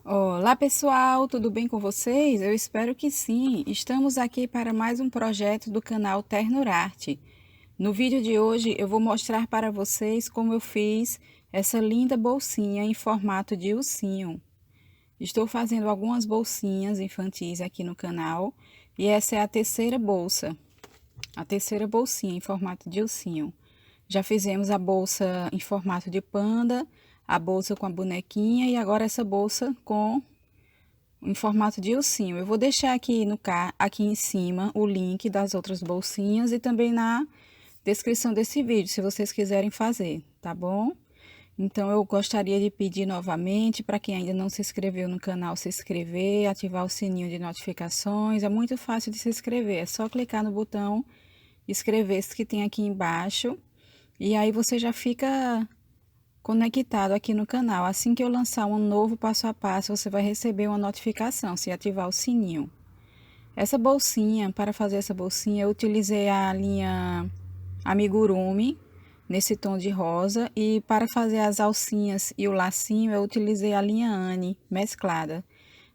Olá pessoal, tudo bem com vocês? Eu espero que sim. Estamos aqui para mais um projeto do canal Ternurarte. No vídeo de hoje eu vou mostrar para vocês como eu fiz essa linda bolsinha em formato de ursinho. Estou fazendo algumas bolsinhas infantis aqui no canal e essa é a terceira bolsinha em formato de ursinho. Já fizemos a bolsa em formato de panda, a bolsa com a bonequinha e agora essa bolsa em formato de ursinho. Eu vou deixar aqui em cima o link das outras bolsinhas e também na descrição desse vídeo, se vocês quiserem fazer, tá bom? Então, eu gostaria de pedir novamente para quem ainda não se inscreveu no canal, se inscrever, ativar o sininho de notificações. É muito fácil de se inscrever, é só clicar no botão inscrever-se que tem aqui embaixo. E aí você já fica conectado aqui no canal. Assim que eu lançar um novo passo a passo, você vai receber uma notificação se ativar o sininho. Essa bolsinha, para fazer essa bolsinha, eu utilizei a linha Amigurumi, nesse tom de rosa. E para fazer as alcinhas e o lacinho, eu utilizei a linha Anne, mesclada.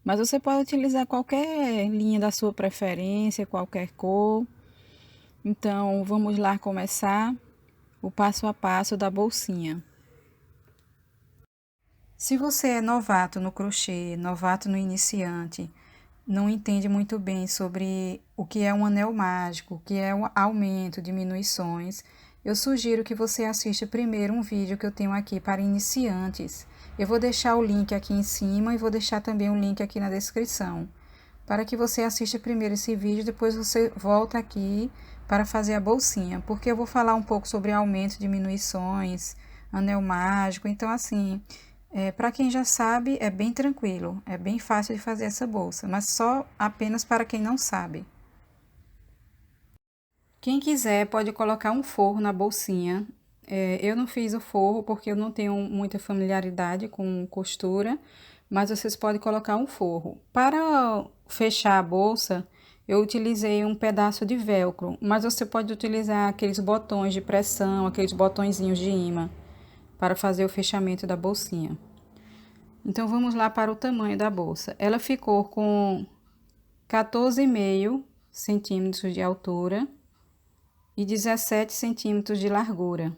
Mas você pode utilizar qualquer linha da sua preferência, qualquer cor. Então, vamos lá começar o passo a passo da bolsinha. Se você é novato no crochê, novato no iniciante, não entende muito bem sobre o que é um anel mágico, o que é um aumento, diminuições, eu sugiro que você assista primeiro um vídeo que eu tenho aqui para iniciantes. Eu vou deixar o link aqui em cima e vou deixar também o link aqui na descrição, para que você assista primeiro esse vídeo, depois você volta aqui para fazer a bolsinha, porque eu vou falar um pouco sobre aumento, diminuições, anel mágico, então assim, para quem já sabe, é bem tranquilo, é bem fácil de fazer essa bolsa, mas só apenas para quem não sabe. Quem quiser pode colocar um forro na bolsinha. Eu não fiz o forro porque eu não tenho muita familiaridade com costura, mas vocês podem colocar um forro. Para fechar a bolsa, eu utilizei um pedaço de velcro, mas você pode utilizar aqueles botões de pressão, aqueles botõezinhos de imã, para fazer o fechamento da bolsinha. Então, vamos lá para o tamanho da bolsa. Ela ficou com 14,5 centímetros de altura e 17 centímetros de largura.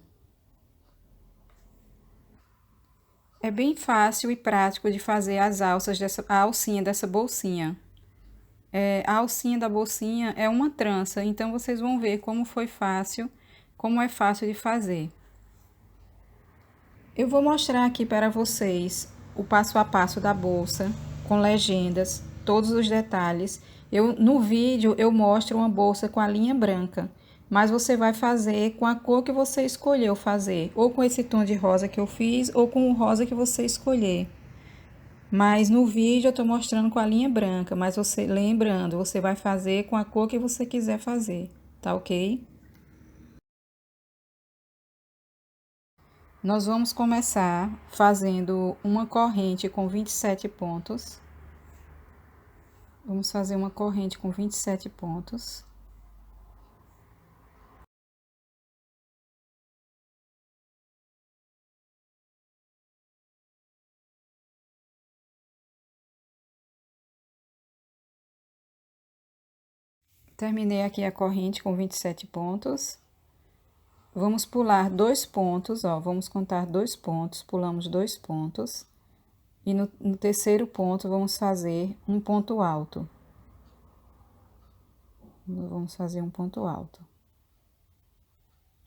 É bem fácil e prático de fazer a alcinha dessa bolsinha. A alcinha da bolsinha é uma trança, então vocês vão ver como é fácil de fazer. Eu vou mostrar aqui para vocês o passo a passo da bolsa, com legendas, todos os detalhes. No vídeo eu mostro uma bolsa com a linha branca, mas você vai fazer com a cor que você escolheu fazer, ou com esse tom de rosa que eu fiz, ou com o rosa que você escolher. Mas no vídeo eu tô mostrando com a linha branca, mas lembrando, você vai fazer com a cor que você quiser fazer, tá ok? Nós vamos começar fazendo uma corrente com 27 pontos. Vamos fazer uma corrente com 27 pontos. Terminei aqui a corrente com 27 pontos. Vamos pular 2 pontos, ó, vamos contar 2 pontos, pulamos 2 pontos. E no terceiro ponto, vamos fazer um ponto alto. Vamos fazer um ponto alto.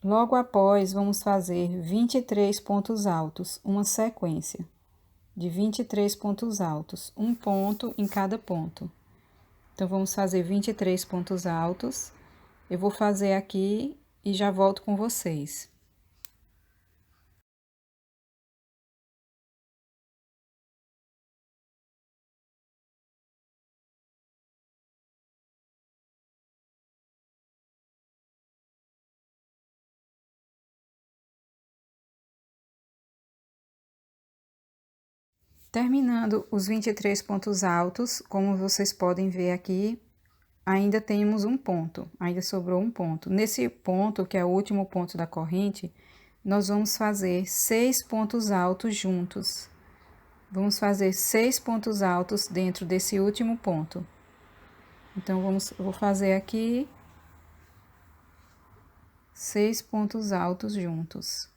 Logo após, vamos fazer 23 pontos altos, uma sequência de 23 pontos altos, um ponto em cada ponto. Então, vamos fazer 23 pontos altos. Eu vou fazer aqui e já volto com vocês. Terminando os 23 pontos altos, como vocês podem ver aqui, ainda temos um ponto, ainda sobrou um ponto. Nesse ponto, que é o último ponto da corrente, nós vamos fazer 6 pontos altos juntos. Vamos fazer 6 pontos altos dentro desse último ponto. Então, vou fazer aqui 6 pontos altos juntos.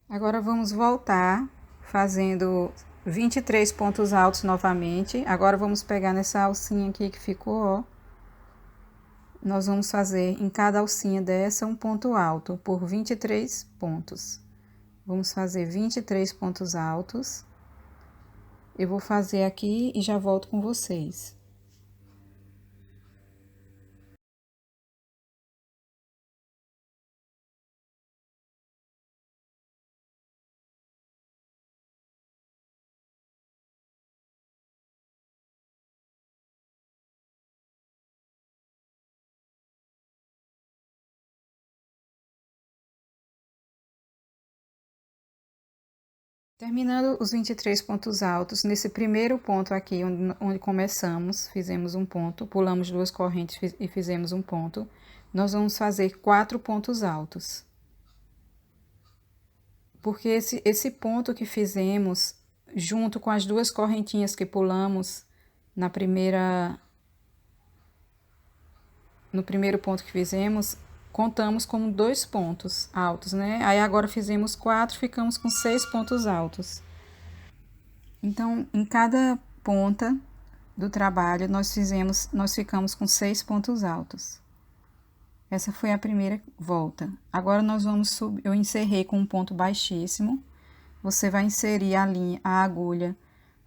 Agora, vamos voltar fazendo 23 pontos altos novamente. Agora, vamos pegar nessa alcinha aqui que ficou, ó. Nós vamos fazer em cada alcinha dessa um ponto alto por 23 pontos. Vamos fazer 23 pontos altos. Eu vou fazer aqui e já volto com vocês. Terminando os 23 pontos altos, nesse primeiro ponto aqui, onde começamos, fizemos um ponto, pulamos duas correntes e fizemos um ponto, nós vamos fazer 4 pontos altos. Porque esse ponto que fizemos, junto com as duas correntinhas que pulamos no primeiro ponto que fizemos, contamos como 2 pontos altos, né? Aí agora fizemos 4, ficamos com 6 pontos altos. Então, em cada ponta do trabalho, nós ficamos com 6 pontos altos. Essa foi a primeira volta. Agora, nós vamos subir, eu encerrei com um ponto baixíssimo. Você vai inserir a agulha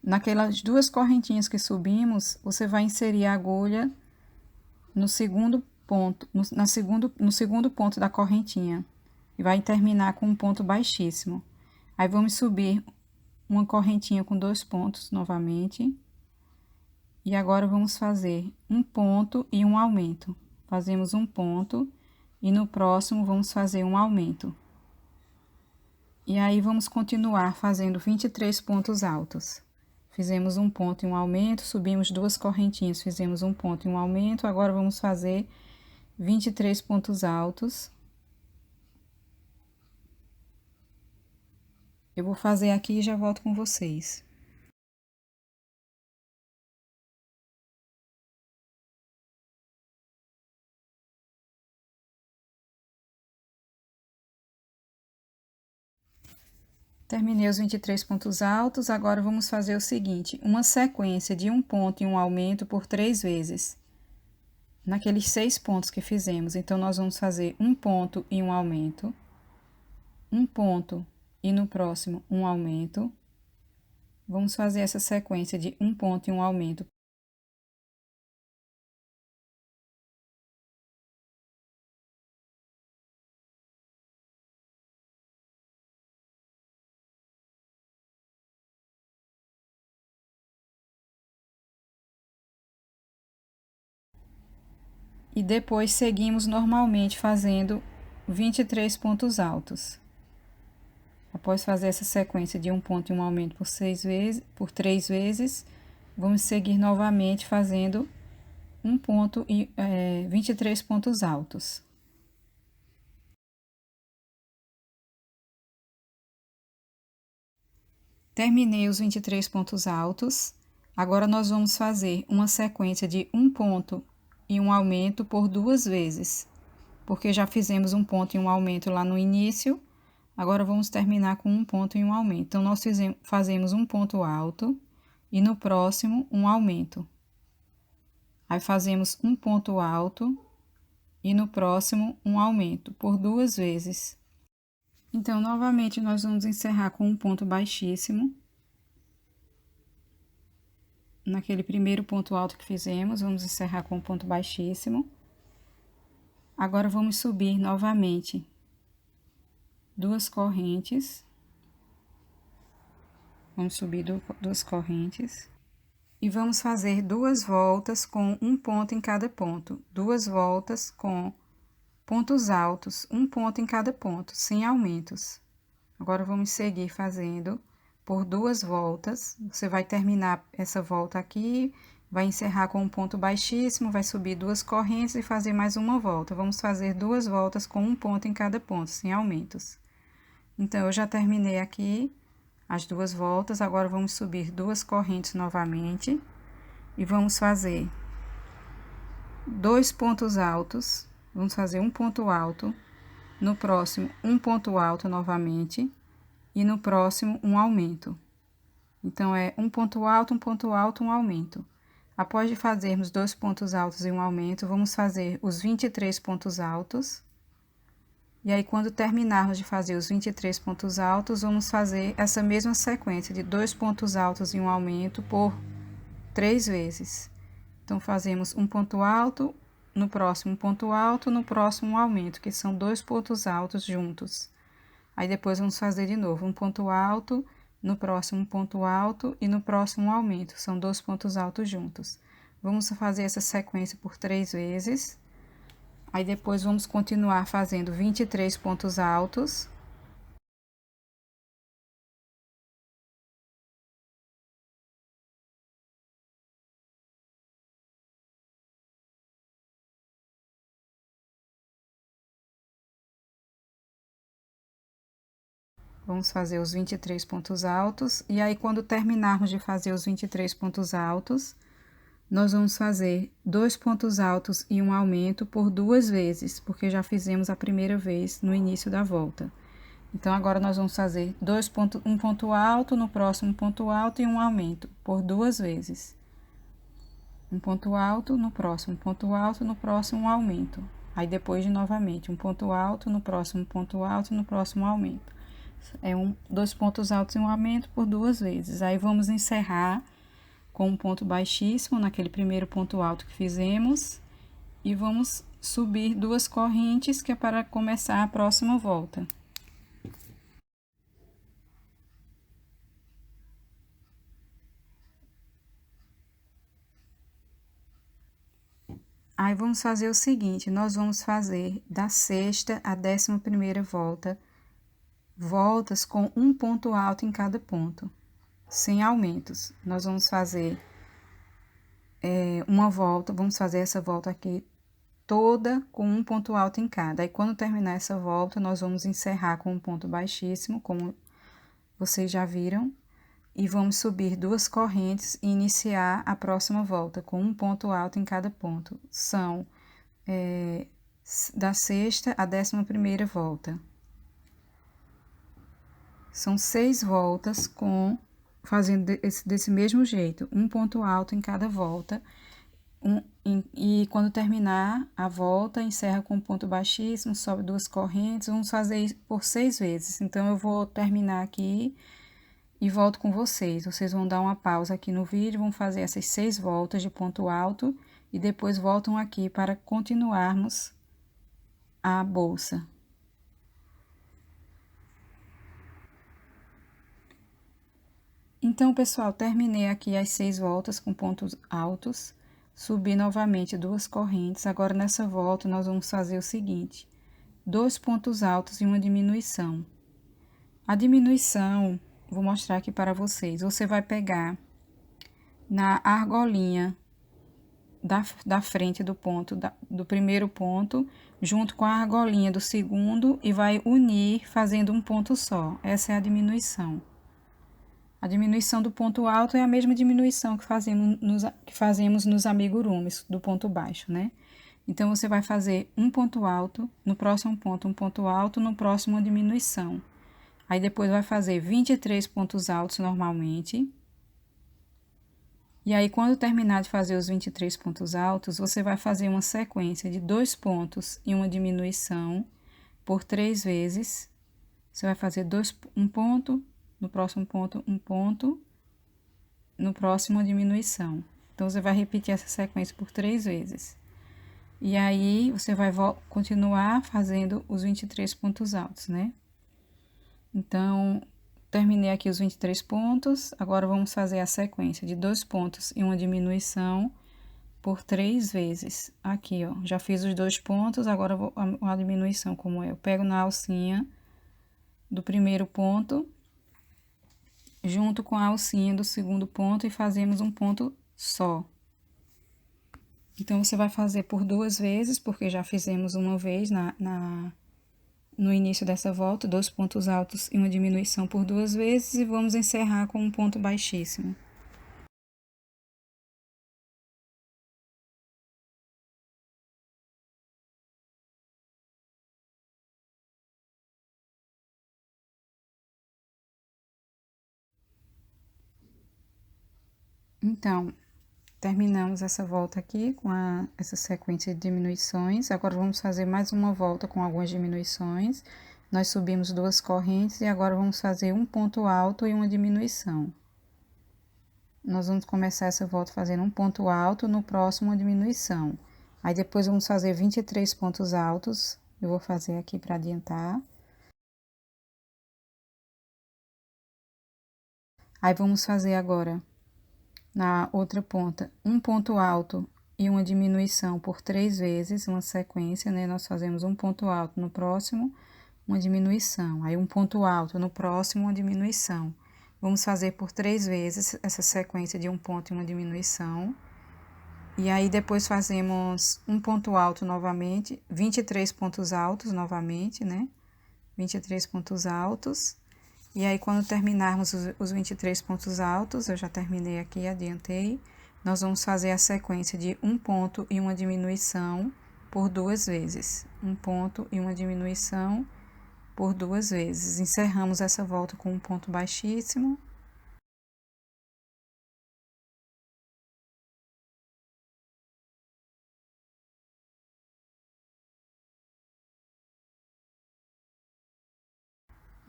naquelas duas correntinhas que subimos, você vai inserir a agulha no segundo ponto, no segundo ponto da correntinha. E vai terminar com um ponto baixíssimo. Aí, vamos subir uma correntinha com 2 pontos novamente. E agora, vamos fazer um ponto e um aumento. Fazemos um ponto e no próximo vamos fazer um aumento. E aí, vamos continuar fazendo 23 pontos altos. Fizemos um ponto e um aumento, subimos duas correntinhas, fizemos um ponto e um aumento. Agora, vamos fazer 23 pontos altos. Eu vou fazer aqui e já volto com vocês. Terminei os 23 pontos altos, agora vamos fazer o seguinte, uma sequência de um ponto e um aumento por 3 vezes. Naqueles 6 pontos que fizemos, então, nós vamos fazer um ponto e um aumento, um ponto e no próximo um aumento. Vamos fazer essa sequência de um ponto e um aumento. E depois seguimos normalmente fazendo 23 pontos altos. Após fazer essa sequência de um ponto e um aumento por 3 vezes, vamos seguir novamente fazendo um ponto e 23 pontos altos. Terminei os 23 pontos altos. Agora, nós vamos fazer uma sequência de um ponto e um aumento por 2 vezes, porque já fizemos um ponto e um aumento lá no início. Agora, vamos terminar com um ponto e um aumento. Então, nós fazemos um ponto alto e no próximo um aumento. Aí, fazemos um ponto alto e no próximo um aumento por 2 vezes. Então, novamente, nós vamos encerrar com um ponto baixíssimo. Naquele primeiro ponto alto que fizemos, vamos encerrar com um ponto baixíssimo. Agora, vamos subir novamente 2 correntes. Vamos subir 2 correntes. E vamos fazer 2 voltas com um ponto em cada ponto. 2 voltas com pontos altos, um ponto em cada ponto, sem aumentos. Agora, vamos seguir fazendo por 2 voltas. Você vai terminar essa volta aqui, vai encerrar com um ponto baixíssimo, vai subir 2 correntes e fazer mais uma volta. Vamos fazer 2 voltas com um ponto em cada ponto, sem aumentos. Então, eu já terminei aqui as 2 voltas, agora vamos subir 2 correntes novamente e vamos fazer 2 pontos altos. Vamos fazer um ponto alto, no próximo um ponto alto novamente e no próximo um aumento. Então, é um ponto alto, um aumento. Após de fazermos 2 pontos altos e um aumento, vamos fazer os 23 pontos altos. E aí, quando terminarmos de fazer os 23 pontos altos, vamos fazer essa mesma sequência de 2 pontos altos e um aumento por 3 vezes. Então, fazemos um ponto alto, no próximo um ponto alto, no próximo um aumento, que são 2 pontos altos juntos. Aí, depois vamos fazer de novo um ponto alto, no próximo um ponto alto e no próximo um aumento, são 2 pontos altos juntos. Vamos fazer essa sequência por 3 vezes. Aí, depois vamos continuar fazendo 23 pontos altos. Vamos fazer os 23 pontos altos. E aí, quando terminarmos de fazer os 23 pontos altos, nós vamos fazer 2 pontos altos e um aumento por 2 vezes, porque já fizemos a primeira vez no início da volta. Então, agora nós vamos fazer um ponto alto, no próximo ponto alto e um aumento por 2 vezes. Um ponto alto, no próximo ponto alto, no próximo um aumento. Aí, depois de novamente, um ponto alto, no próximo ponto alto, no próximo aumento. É 2 pontos altos e um aumento por 2 vezes. Aí, vamos encerrar com um ponto baixíssimo naquele primeiro ponto alto que fizemos e vamos subir 2 correntes, que é para começar a próxima volta. Aí, vamos fazer o seguinte, nós vamos fazer da 6ª à 11ª volta, voltas com um ponto alto em cada ponto, sem aumentos. Nós vamos fazer uma volta, vamos fazer essa volta aqui toda com um ponto alto em cada. Aí, quando terminar essa volta, nós vamos encerrar com um ponto baixíssimo, como vocês já viram, e vamos subir 2 correntes e iniciar a próxima volta com um ponto alto em cada ponto. São da 6ª à 11ª volta. São 6 voltas fazendo desse mesmo jeito, um ponto alto em cada volta. E quando terminar a volta, encerra com um ponto baixíssimo, sobe 2 correntes. Vamos fazer isso por 6 vezes. Então, eu vou terminar aqui e volto com vocês. Vocês vão dar uma pausa aqui no vídeo, vão fazer essas 6 voltas de ponto alto e depois voltam aqui para continuarmos a bolsa. Então, pessoal, terminei aqui as 6 voltas com pontos altos, subi novamente 2 correntes. Agora, nessa volta, nós vamos fazer o seguinte: 2 pontos altos e uma diminuição. A diminuição, vou mostrar aqui para vocês. Você vai pegar na argolinha da frente do ponto, do primeiro ponto, junto com a argolinha do segundo e vai unir fazendo um ponto só. Essa é a diminuição. A diminuição do ponto alto é a mesma diminuição que fazemos nos amigurumis, do ponto baixo, né? Então, você vai fazer um ponto alto, no próximo ponto um ponto alto, no próximo uma diminuição. Aí, depois vai fazer 23 pontos altos normalmente. E aí, quando terminar de fazer os 23 pontos altos, você vai fazer uma sequência de 2 pontos e uma diminuição por 3 vezes. Você vai fazer um ponto, no próximo ponto, um ponto, no próximo, uma diminuição. Então, você vai repetir essa sequência por 3 vezes. E aí, você vai continuar fazendo os 23 pontos altos, né? Então, terminei aqui os 23 pontos. Agora, vamos fazer a sequência de 2 pontos e uma diminuição por 3 vezes. Aqui, ó, já fiz os 2 pontos, agora vou a diminuição, como eu pego na alcinha do primeiro ponto, junto com a alcinha do segundo ponto e fazemos um ponto só. Então, você vai fazer por 2 vezes, porque já fizemos uma vez no início dessa volta, 2 pontos altos e uma diminuição por 2 vezes, e vamos encerrar com um ponto baixíssimo. Então, terminamos essa volta aqui com essa sequência de diminuições. Agora, vamos fazer mais uma volta com algumas diminuições. Nós subimos 2 correntes e agora vamos fazer um ponto alto e uma diminuição. Nós vamos começar essa volta fazendo um ponto alto, no próximo uma diminuição. Aí, depois, vamos fazer 23 pontos altos. Eu vou fazer aqui para adiantar. Aí, vamos fazer agora, na outra ponta, um ponto alto e uma diminuição por 3 vezes, uma sequência, né? Nós fazemos um ponto alto no próximo, uma diminuição. Aí, um ponto alto no próximo, uma diminuição. Vamos fazer por 3 vezes essa sequência de um ponto e uma diminuição. E aí, depois fazemos um ponto alto novamente, 23 pontos altos novamente, né? 23 pontos altos. E aí, quando terminarmos os 23 pontos altos, eu já terminei aqui, adiantei, nós vamos fazer a sequência de um ponto e uma diminuição por 2 vezes. Um ponto e uma diminuição por 2 vezes. Encerramos essa volta com um ponto baixíssimo.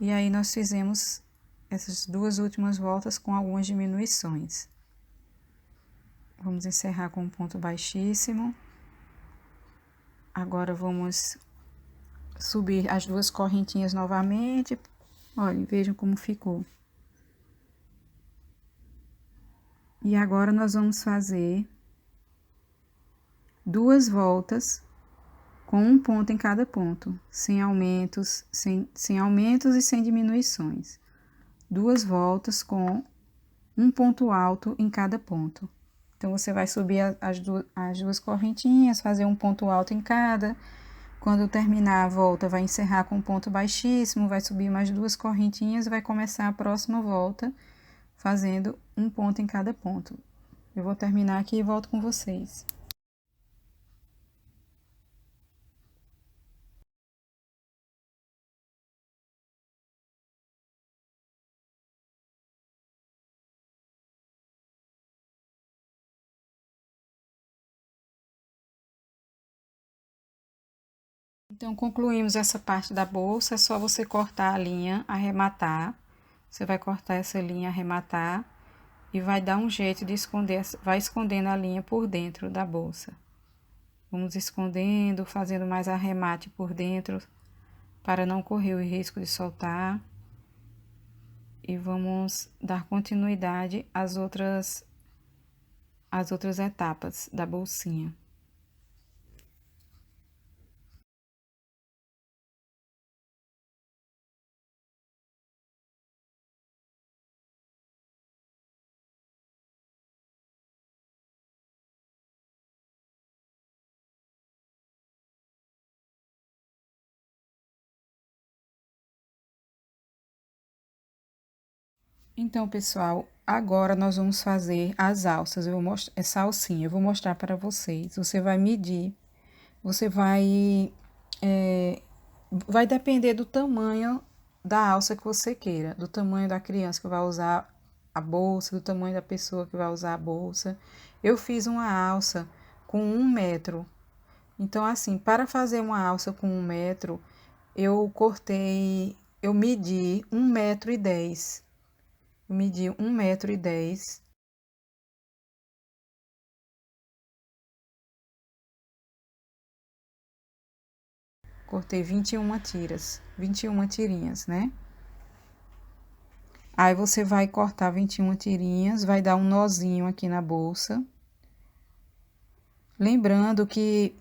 E aí, nós fizemos essas 2 últimas voltas com algumas diminuições. Vamos encerrar com um ponto baixíssimo. Agora, vamos subir as 2 correntinhas novamente. Olhem, vejam como ficou. E agora, nós vamos fazer 2 voltas com um ponto em cada ponto, sem aumentos e sem diminuições. 2 voltas com um ponto alto em cada ponto. Então, você vai subir as 2 correntinhas, fazer um ponto alto em cada. Quando terminar a volta, vai encerrar com um ponto baixíssimo, vai subir mais 2 correntinhas e vai começar a próxima volta, fazendo um ponto em cada ponto. Eu vou terminar aqui e volto com vocês. Então, concluímos essa parte da bolsa, é só você cortar a linha, arrematar. Você vai cortar essa linha, arrematar e vai dar um jeito de esconder, vai escondendo a linha por dentro da bolsa. Vamos escondendo, fazendo mais arremate por dentro, para não correr o risco de soltar. E vamos dar continuidade às outras etapas da bolsinha. Então, pessoal, agora nós vamos fazer as alças. Eu vou mostrar essa alcinha, eu vou mostrar para vocês. Você vai medir, você vai depender do tamanho da alça que você queira, do tamanho da criança que vai usar a bolsa, do tamanho da pessoa que vai usar a bolsa. Eu fiz uma alça com 1 metro. Então, assim, para fazer uma alça com 1 metro, eu medi 1,10 m. Eu medi 1,10 m. Cortei 21 tiras, 21 tirinhas, né? Aí, você vai cortar 21 tirinhas, vai dar um nozinho aqui na bolsa. Lembrando que,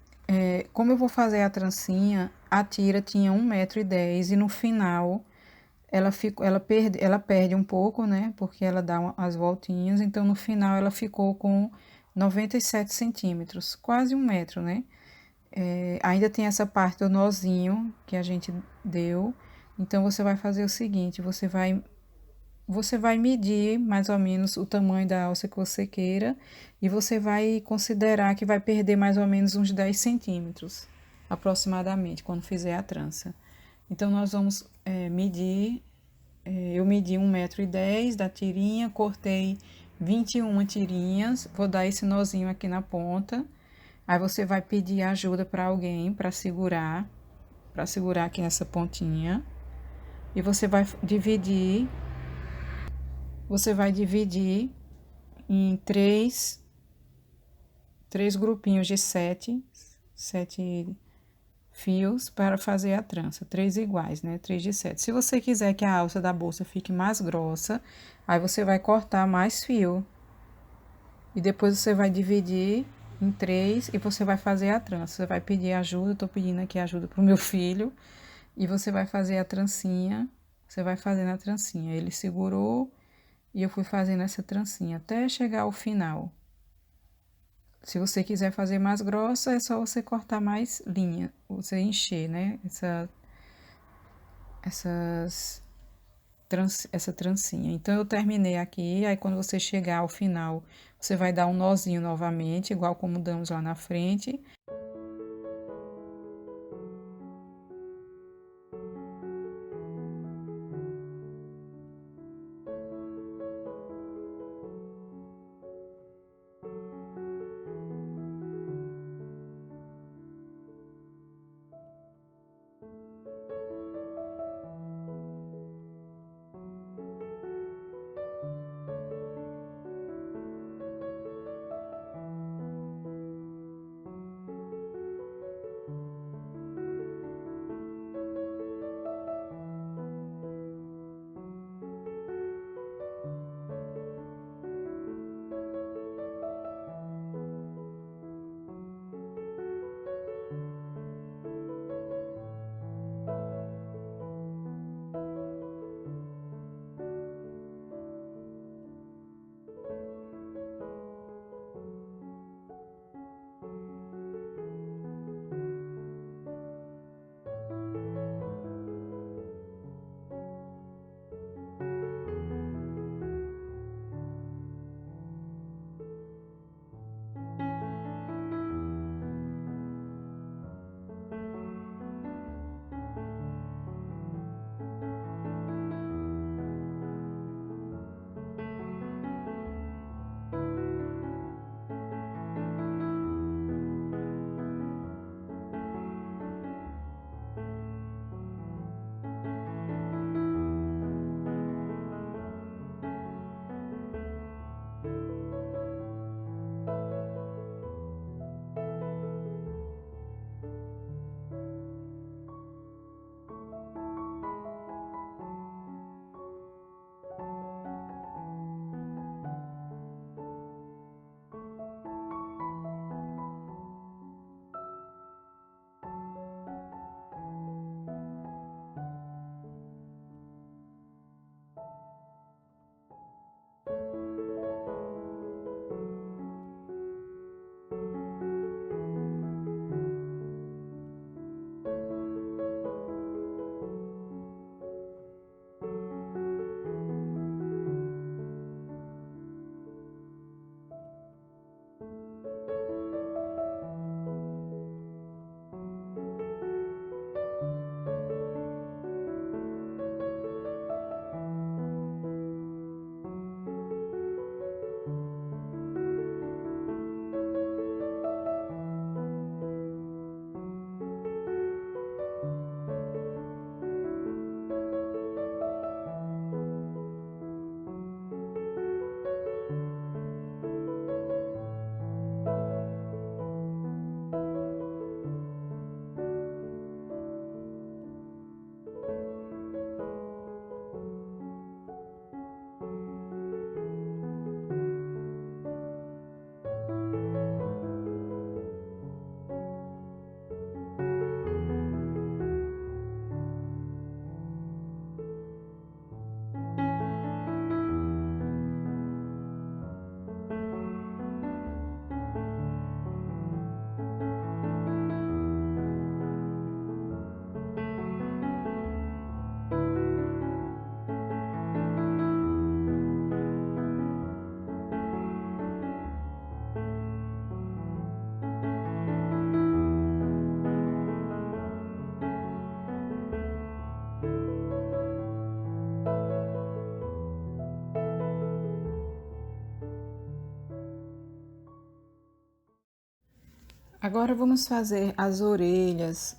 como eu vou fazer a trancinha, a tira tinha 1,10 m e no final ela perde um pouco, né? Porque ela dá as voltinhas, então no final ela ficou com 97 centímetros, quase 1 metro, né? Ainda tem essa parte do nozinho que a gente deu. Então você vai fazer o seguinte, você vai medir mais ou menos o tamanho da alça que você queira e você vai considerar que vai perder mais ou menos uns 10 centímetros aproximadamente quando fizer a trança. Então nós vamos medir. Eu medi 1,10 m da tirinha, cortei 21 tirinhas, vou dar esse nozinho aqui na ponta. Aí você vai pedir ajuda para alguém para segurar aqui nessa pontinha. E você vai dividir em três grupinhos de sete fios para fazer a trança, três iguais, né? 3 de 7. Se você quiser que a alça da bolsa fique mais grossa, aí você vai cortar mais fio. E depois você vai dividir em três e você vai fazer a trança. Você vai pedir ajuda, tô pedindo aqui ajuda pro meu filho. E você vai fazer a trancinha, você vai fazendo a trancinha. Ele segurou e eu fui fazendo essa trancinha até chegar ao final. Se você quiser fazer mais grossa, é só você cortar mais linha, você encher, né? Essas, essa trancinha. Então, eu terminei aqui, aí quando você chegar ao final, você vai dar um nozinho novamente, igual como damos lá na frente. Agora vamos fazer as orelhas,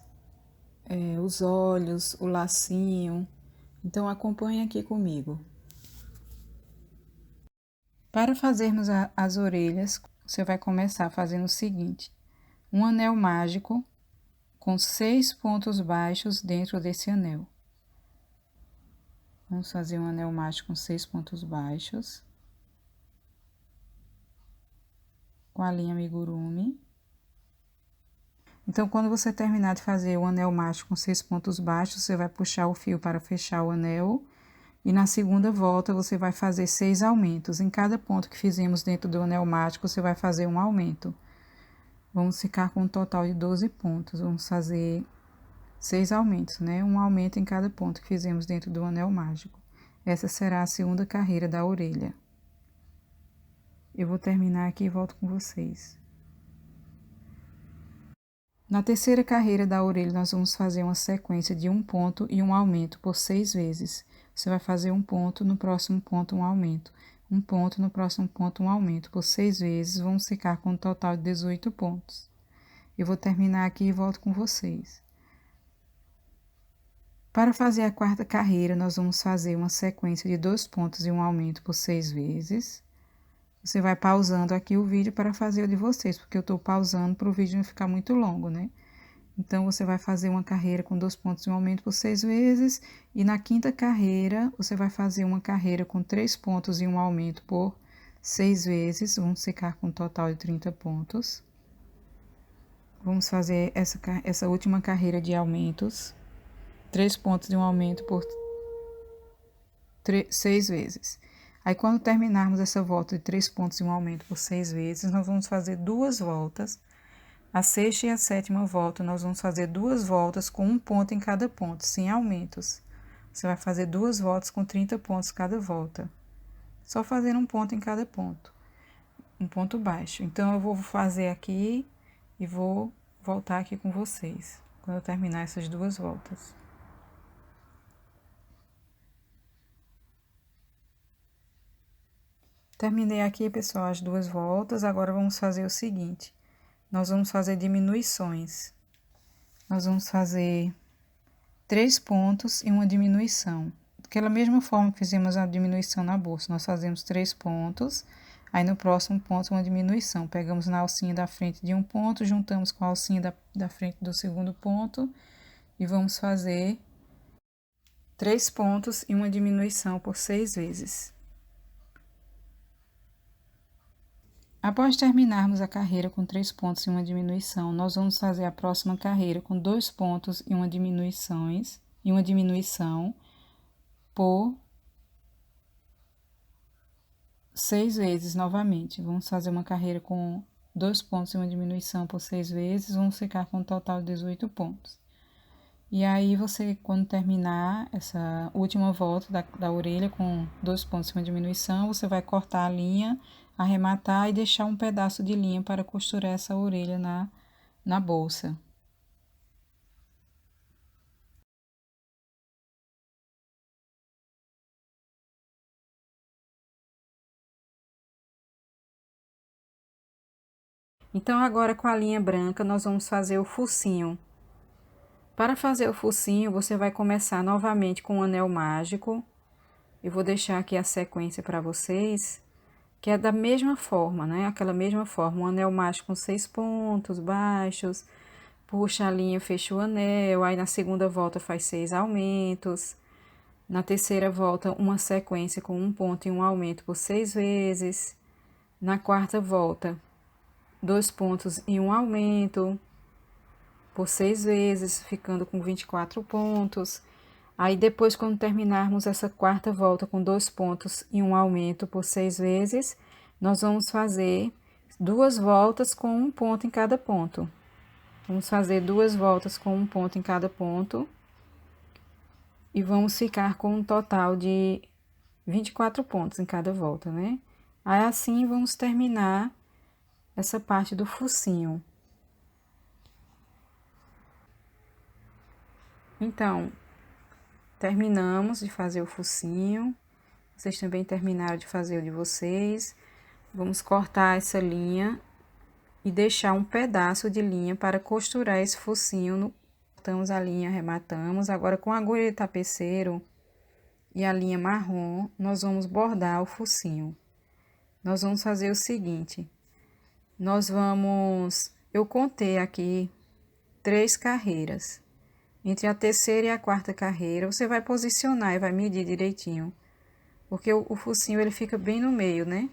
os olhos, o lacinho. Então acompanhe aqui comigo. Para fazermos as orelhas, você vai começar fazendo o seguinte: um anel mágico com 6 pontos baixos dentro desse anel. Vamos fazer um anel mágico com 6 pontos baixos, com a linha amigurumi. Então, quando você terminar de fazer o anel mágico com 6 pontos baixos, você vai puxar o fio para fechar o anel. E na segunda volta, você vai fazer 6 aumentos. Em cada ponto que fizemos dentro do anel mágico, você vai fazer um aumento. Vamos ficar com um total de 12 pontos. Vamos fazer 6 aumentos, né? Um aumento em cada ponto que fizemos dentro do anel mágico. Essa será a segunda carreira da orelha. Eu vou terminar aqui e volto com vocês. Na terceira carreira da orelha, nós vamos fazer uma sequência de um ponto e um aumento por 6 vezes. Você vai fazer um ponto, no próximo ponto um aumento. Um ponto, no próximo ponto um aumento. Por 6 vezes, vamos ficar com um total de 18 pontos. Eu vou terminar aqui e volto com vocês. Para fazer a quarta carreira, nós vamos fazer uma sequência de 2 pontos e um aumento por 6 vezes. Você vai pausando aqui o vídeo para fazer o de vocês, porque eu estou pausando para o vídeo não ficar muito longo, né? Então, você vai fazer uma carreira com 2 pontos e um aumento por 6 vezes. E na quinta carreira, você vai fazer uma carreira com 3 pontos e um aumento por 6 vezes. Vamos ficar com um total de 30 pontos. Vamos fazer essa última carreira de aumentos. 3 pontos de um aumento por 6 vezes. Aí, quando terminarmos essa volta de 3 pontos e um aumento por 6 vezes, nós vamos fazer 2 voltas. A sexta e a sétima volta, nós vamos fazer 2 voltas com um ponto em cada ponto, sem aumentos. Você vai fazer 2 voltas com 30 pontos cada volta. Só fazendo um ponto em cada ponto. Um ponto baixo. Então, eu vou fazer aqui e vou voltar aqui com vocês, quando eu terminar essas 2 voltas. Terminei aqui, pessoal, as 2 voltas. Agora, vamos fazer o seguinte. Nós vamos fazer diminuições. Nós vamos fazer 3 pontos e uma diminuição. Daquela mesma forma que fizemos a diminuição na bolsa, nós fazemos 3 pontos. Aí, no próximo ponto, uma diminuição. Pegamos na alcinha da frente de um ponto, juntamos com a alcinha da frente do segundo ponto. E vamos fazer 3 pontos e uma diminuição por 6 vezes. Após terminarmos a carreira com 3 pontos e uma diminuição, nós vamos fazer a próxima carreira com 2 pontos e uma diminuição por 6 vezes novamente. Vamos fazer uma carreira com 2 pontos e uma diminuição por 6 vezes, vamos ficar com um total de 18 pontos. E aí, você, quando terminar essa última volta da orelha com 2 pontos e uma diminuição, você vai cortar a linha, arrematar e deixar um pedaço de linha para costurar essa orelha na bolsa. Então, agora com a linha branca, nós vamos fazer o focinho. Para fazer o focinho, você vai começar novamente com o anel mágico. Eu vou deixar aqui a sequência para vocês, que é da mesma forma, né? Aquela mesma forma, um anel mágico com 6 pontos baixos, puxa a linha, fecha o anel, aí na segunda volta faz 6 aumentos, na terceira volta uma sequência com um ponto e um aumento por 6 vezes, na quarta volta 2 pontos e um aumento por 6 vezes, ficando com 24 pontos. Aí, depois, quando terminarmos essa quarta volta com 2 pontos e um aumento por 6 vezes, nós vamos fazer 2 voltas com um ponto em cada ponto. Vamos fazer 2 voltas com um ponto em cada ponto. E vamos ficar com um total de 24 pontos em cada volta, né? Aí, assim, vamos terminar essa parte do focinho. Então, terminamos de fazer o focinho. Vocês também terminaram de fazer o de vocês. Vamos cortar essa linha e deixar um pedaço de linha para costurar esse focinho. Cortamos a linha, arrematamos. Agora, com a agulha de tapeceiro e a linha marrom, nós vamos bordar o focinho. Nós vamos fazer o seguinte, eu contei aqui 3 carreiras. Entre a terceira e a quarta carreira, você vai posicionar e vai medir direitinho. Porque o focinho, ele fica bem no meio, né?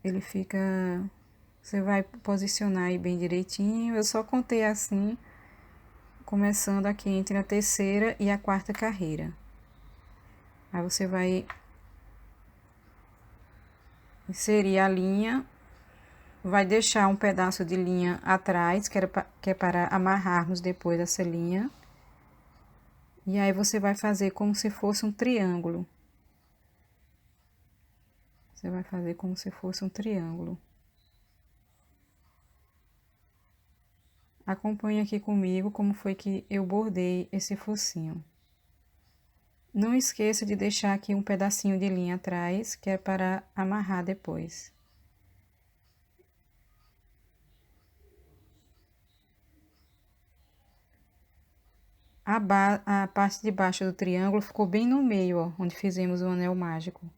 Ele fica... Você vai posicionar aí bem direitinho. Eu só contei assim, começando aqui entre a terceira e a quarta carreira. Aí você vai inserir a linha, vai deixar um pedaço de linha atrás, que é para amarrarmos depois essa linha. E aí você vai fazer como se fosse um triângulo. Você vai fazer como se fosse um triângulo. Acompanhe aqui comigo como foi que eu bordei esse focinho. Não esqueça de deixar aqui um pedacinho de linha atrás, que é para amarrar depois. A parte de baixo do triângulo ficou bem no meio, ó, onde fizemos o anel mágico.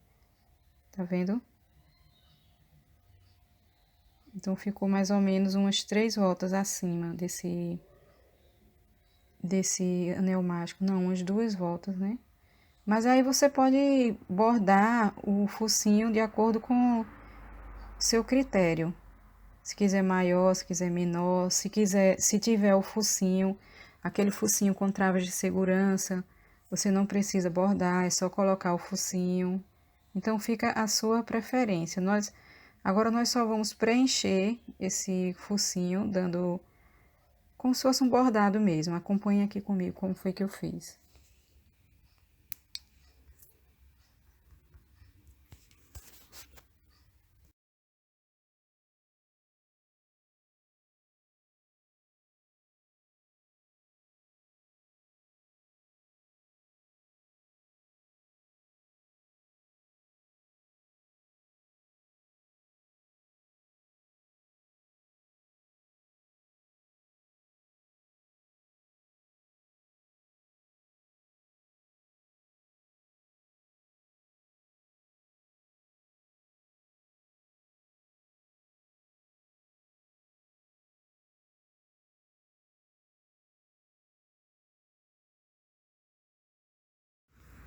Tá vendo? Então, ficou mais ou menos umas 3 voltas acima desse anel mágico. Não, umas 2 voltas, né? Mas aí você pode bordar o focinho de acordo com o seu critério. Se quiser maior, se quiser menor, se tiver o focinho, aquele focinho com travas de segurança, você não precisa bordar, é só colocar o focinho. Então, fica a sua preferência. Agora, nós só vamos preencher esse focinho, dando como se fosse um bordado mesmo. Acompanhe aqui comigo como foi que eu fiz.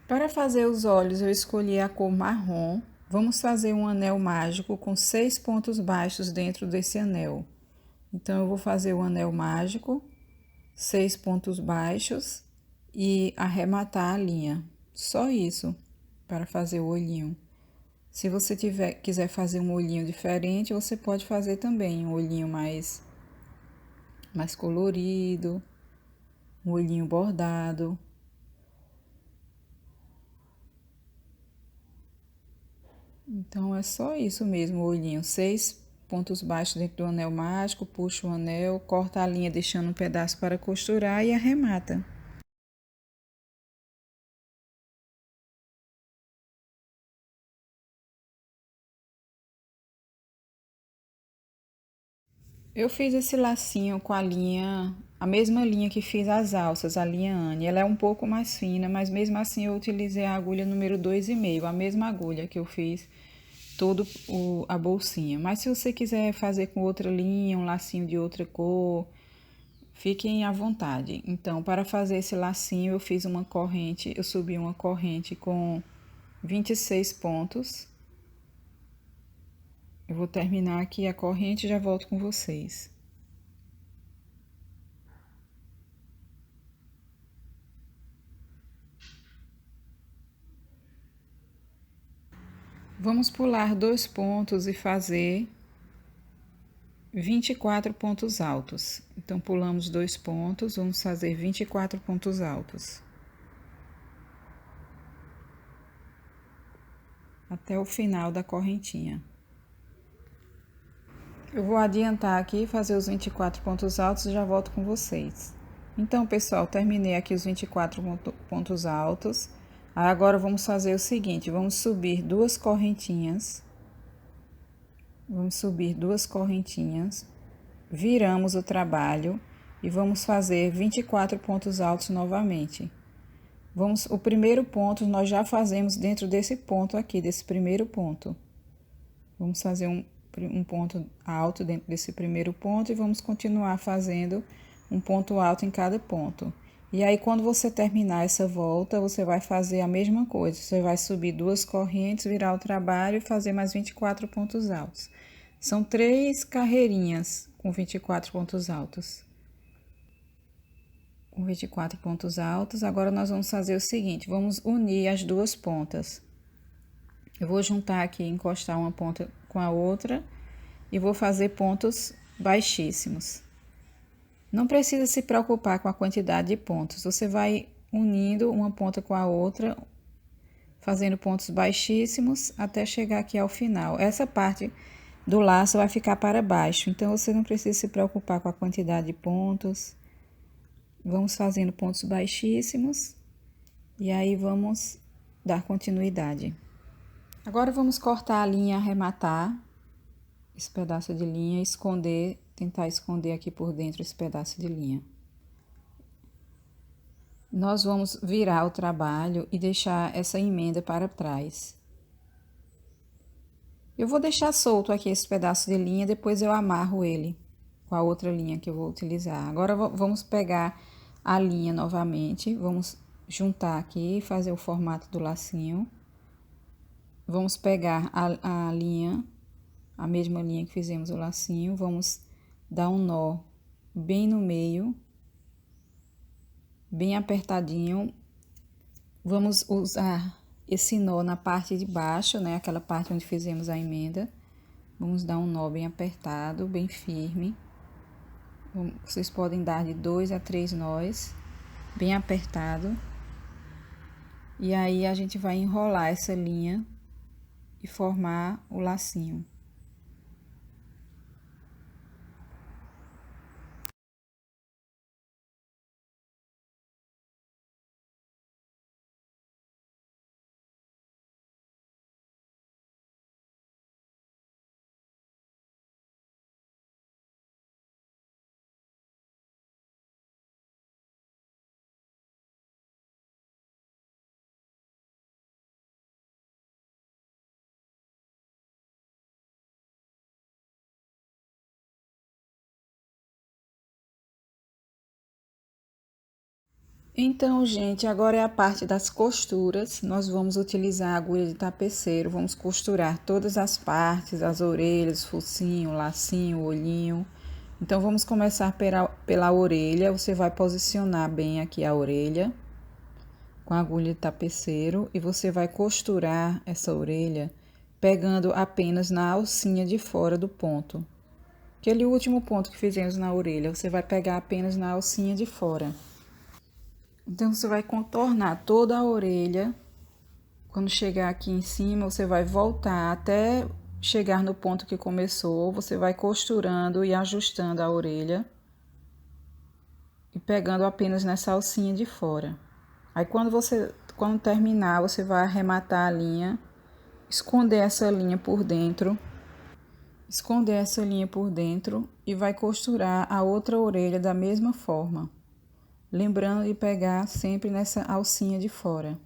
Para fazer os olhos, eu escolhi a cor marrom. Vamos fazer um anel mágico com 6 pontos baixos dentro desse anel. Então, eu vou fazer o anel mágico, 6 pontos baixos e arrematar a linha. Só isso para fazer o olhinho. Se você quiser fazer um olhinho diferente, você pode fazer também um olhinho mais colorido, um olhinho bordado. Então, é só isso mesmo, o olhinho. 6 pontos baixos dentro do anel mágico, puxa o anel, corta a linha deixando um pedaço para costurar e arremata. Eu fiz esse lacinho com a mesma linha que fiz as alças, a linha Anne. Ela é um pouco mais fina, mas mesmo assim eu utilizei a agulha número 2,5, a mesma agulha que eu fiz a bolsinha. Mas se você quiser fazer com outra linha, um lacinho de outra cor, fiquem à vontade. Então, para fazer esse lacinho, eu fiz uma corrente, eu subi uma corrente com 26 pontos. Eu vou terminar aqui a corrente e já volto com vocês. Vamos pular 2 pontos e fazer 24 pontos altos. Então, pulamos 2 pontos, vamos fazer 24 pontos altos. Até o final da correntinha. Eu vou adiantar aqui, fazer os 24 pontos altos e já volto com vocês. Então, pessoal, terminei aqui os 24 pontos altos. Agora, vamos fazer o seguinte, vamos subir 2 correntinhas Vamos subir 2 correntinhas, viramos o trabalho e vamos fazer 24 pontos altos novamente. O primeiro ponto nós já fazemos dentro desse ponto aqui, desse primeiro ponto. Vamos fazer um ponto alto dentro desse primeiro ponto e vamos continuar fazendo um ponto alto em cada ponto. E aí, quando você terminar essa volta, você vai fazer a mesma coisa. Você vai subir 2 correntes, virar o trabalho e fazer mais 24 pontos altos. São 3 carreirinhas com 24 pontos altos. Com 24 pontos altos, agora nós vamos fazer o seguinte, vamos unir as duas pontas. Eu vou juntar aqui, encostar uma ponta com a outra e vou fazer pontos baixíssimos. Não precisa se preocupar com a quantidade de pontos, você vai unindo uma ponta com a outra, fazendo pontos baixíssimos até chegar aqui ao final. Essa parte do laço vai ficar para baixo, então você não precisa se preocupar com a quantidade de pontos. Vamos fazendo pontos baixíssimos e aí vamos dar continuidade. Agora vamos cortar a linha, arrematar esse pedaço de linha, esconder, tentar esconder aqui por dentro esse pedaço de linha. Nós vamos virar o trabalho e deixar essa emenda para trás. Eu vou deixar solto aqui esse pedaço de linha, depois eu amarro ele com a outra linha que eu vou utilizar. Agora vamos pegar a linha novamente, vamos juntar aqui e fazer o formato do lacinho. Vamos pegar a linha, a mesma linha que fizemos o lacinho, vamos dar um nó bem no meio, bem apertadinho. Vamos usar esse nó na parte de baixo, né? Aquela parte onde fizemos a emenda. Vamos dar um nó bem apertado, bem firme. Vocês podem dar de 2 a 3 nós, bem apertado. E aí, a gente vai enrolar essa linha e formar o lacinho. Então, gente, agora é a parte das costuras. Nós vamos utilizar a agulha de tapeceiro, vamos costurar todas as partes, as orelhas, focinho, lacinho, olhinho. Então, vamos começar pela orelha. Você vai posicionar bem aqui a orelha com a agulha de tapeceiro e você vai costurar essa orelha pegando apenas na alcinha de fora do ponto. Aquele último ponto que fizemos na orelha, você vai pegar apenas na alcinha de fora. Então, você vai contornar toda a orelha. Quando chegar aqui em cima, você vai voltar até chegar no ponto que começou. Você vai costurando e ajustando a orelha. E pegando apenas nessa alcinha de fora. Aí, quando terminar, você vai arrematar a linha. Esconder essa linha por dentro. Esconder essa linha por dentro e vai costurar a outra orelha da mesma forma. Lembrando de pegar sempre nessa alcinha de fora.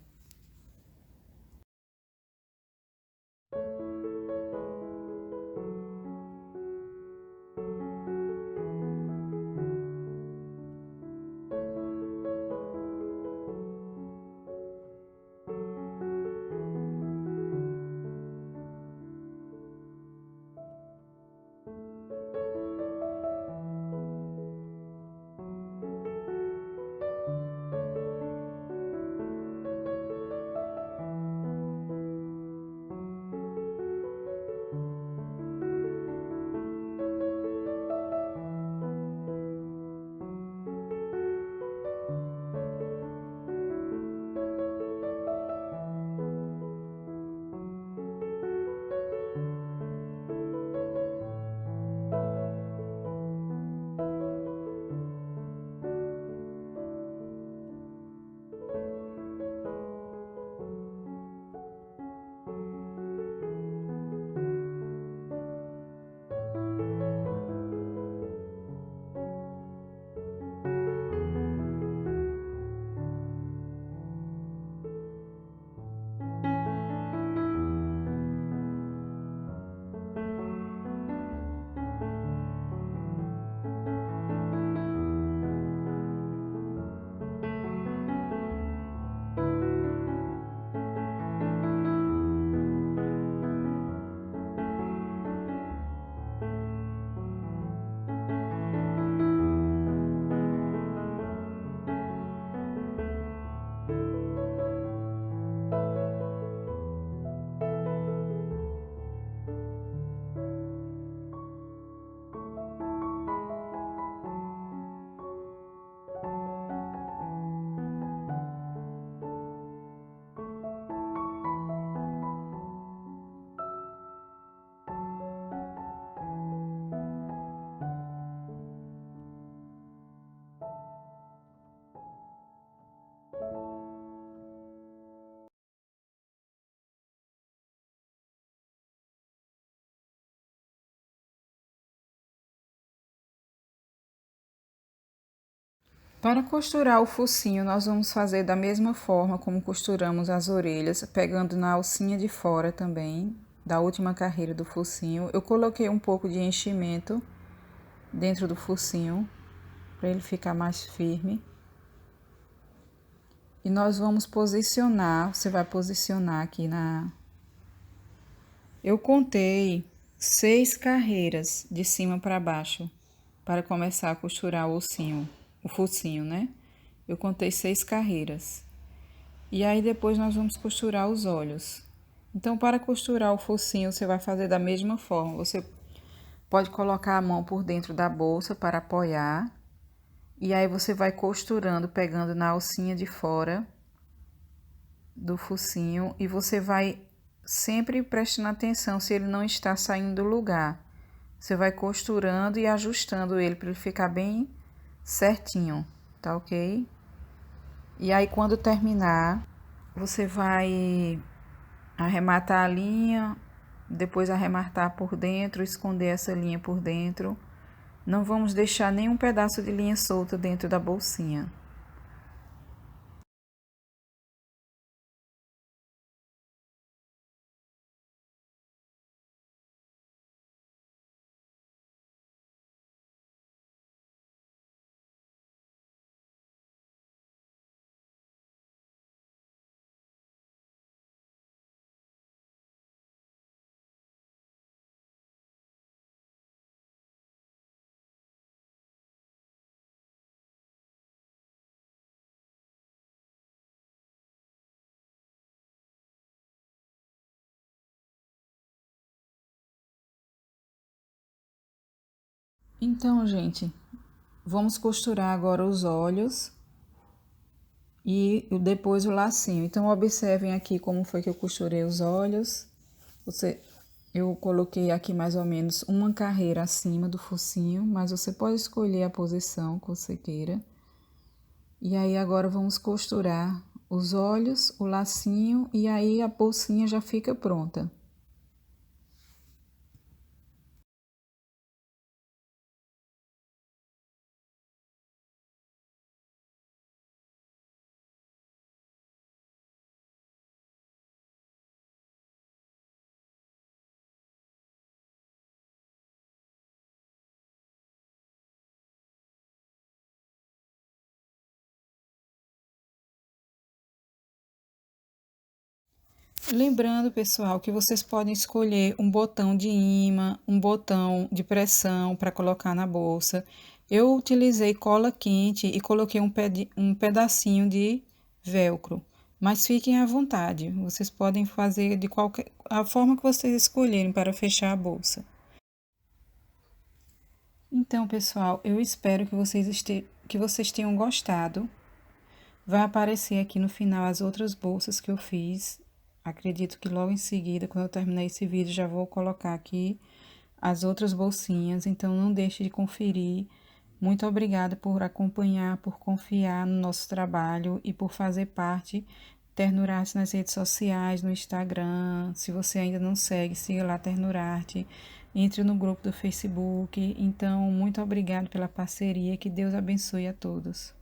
Para costurar o focinho, nós vamos fazer da mesma forma como costuramos as orelhas, pegando na alcinha de fora também, da última carreira do focinho. Eu coloquei um pouco de enchimento dentro do focinho, para ele ficar mais firme. E nós vamos posicionar, você vai posicionar aqui na... Eu contei 6 carreiras de cima para baixo, para começar a costurar o ossinho, o focinho, né? Eu contei 6 carreiras. E aí depois nós vamos costurar os olhos. Então, para costurar o focinho, você vai fazer da mesma forma. Você pode colocar a mão por dentro da bolsa para apoiar. E aí você vai costurando, pegando na alcinha de fora do focinho. E você vai sempre prestando atenção se ele não está saindo do lugar. Você vai costurando e ajustando ele para ele ficar bem certinho, tá ok? E aí quando terminar, você vai arrematar a linha, depois arrematar por dentro, esconder essa linha por dentro. Não vamos deixar nenhum pedaço de linha solta dentro da bolsinha. Então, gente, vamos costurar agora os olhos e depois o lacinho. Então, observem aqui como foi que eu costurei os olhos. Eu coloquei aqui mais ou menos uma carreira acima do focinho, mas você pode escolher a posição que você queira. E aí, agora vamos costurar os olhos, o lacinho, e aí a bolsinha já fica pronta. Lembrando, pessoal, que vocês podem escolher um botão de imã, um botão de pressão para colocar na bolsa. Eu utilizei cola quente e coloquei um pedacinho de velcro, mas fiquem à vontade. Vocês podem fazer de qualquer a forma que vocês escolherem para fechar a bolsa. Então, pessoal, eu espero que vocês tenham gostado. Vai aparecer aqui no final as outras bolsas que eu fiz. Acredito que logo em seguida, quando eu terminar esse vídeo, já vou colocar aqui as outras bolsinhas. Então, não deixe de conferir. Muito obrigada por acompanhar, por confiar no nosso trabalho e por fazer parte Ternurarte nas redes sociais, no Instagram. Se você ainda não segue, siga lá Ternurarte. Entre no grupo do Facebook. Então, muito obrigada pela parceria. Que Deus abençoe a todos.